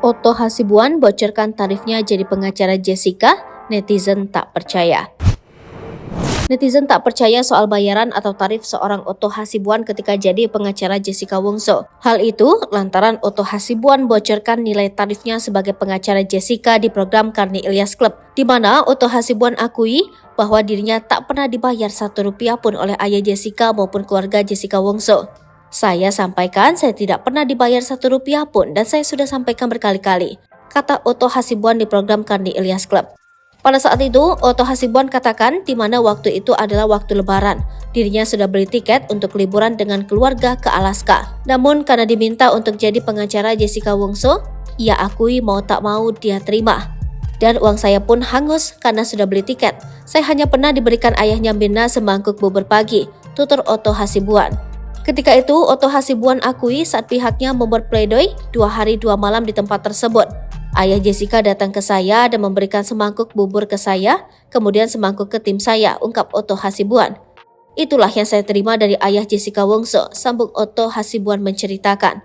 Otto Hasibuan bocorkan tarifnya jadi pengacara Jessica, netizen tak percaya. Netizen tak percaya soal bayaran atau tarif seorang Otto Hasibuan ketika jadi pengacara Jessica Wongso. Hal itu lantaran Otto Hasibuan bocorkan nilai tarifnya sebagai pengacara Jessica di program Karni Ilyas Club, di mana Otto Hasibuan akui bahwa dirinya tak pernah dibayar Rp1 pun oleh ayah Jessica maupun keluarga Jessica Wongso. Saya sampaikan saya tidak pernah dibayar Rp1 pun dan saya sudah sampaikan berkali-kali, kata Otto Hasibuan di program Karni Ilyas Club. Pada saat itu, Otto Hasibuan katakan di mana waktu itu adalah waktu lebaran. Dirinya sudah beli tiket untuk liburan dengan keluarga ke Alaska. Namun karena diminta untuk jadi pengacara Jessica Wongso, ia akui mau tak mau dia terima. Dan uang saya pun hangus karena sudah beli tiket. Saya hanya pernah diberikan ayahnya Mirna semangkuk bubur pagi, tutur Otto Hasibuan. Ketika itu, Otto Hasibuan akui saat pihaknya membuat pledoi 2 hari 2 malam di tempat tersebut. Ayah Jessica datang ke saya dan memberikan semangkuk bubur ke saya, kemudian semangkuk ke tim saya, ungkap Otto Hasibuan. Itulah yang saya terima dari ayah Jessica Wongso, sambung Otto Hasibuan menceritakan.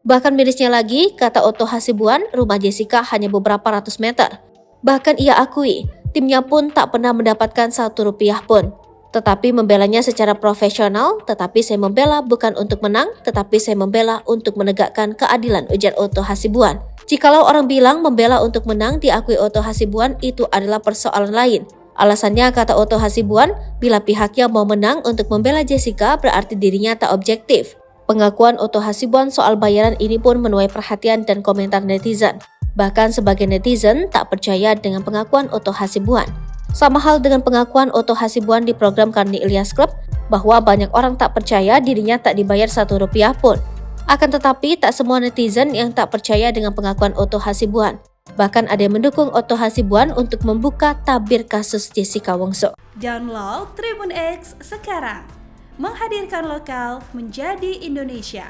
Bahkan mirisnya lagi, kata Otto Hasibuan, rumah Jessica hanya beberapa ratus meter. Bahkan ia akui, timnya pun tak pernah mendapatkan Rp1 pun. Tetapi membelanya secara profesional, tetapi saya membela bukan untuk menang, tetapi saya membela untuk menegakkan keadilan, ujar Otto Hasibuan. Jikalau orang bilang membela untuk menang, diakui Otto Hasibuan, itu adalah persoalan lain. Alasannya, kata Otto Hasibuan, bila pihaknya mau menang untuk membela Jessica berarti dirinya tak objektif. Pengakuan Otto Hasibuan soal bayaran ini pun menuai perhatian dan komentar netizen. Bahkan sebagian netizen tak percaya dengan pengakuan Otto Hasibuan. Sama hal dengan pengakuan Otto Hasibuan di program Karni Ilyas Club bahwa banyak orang tak percaya dirinya tak dibayar Rp1 pun. Akan tetapi tak semua netizen yang tak percaya dengan pengakuan Otto Hasibuan. Bahkan ada yang mendukung Otto Hasibuan untuk membuka tabir kasus Jessica Wongso. Download Tribun X sekarang, menghadirkan lokal menjadi Indonesia.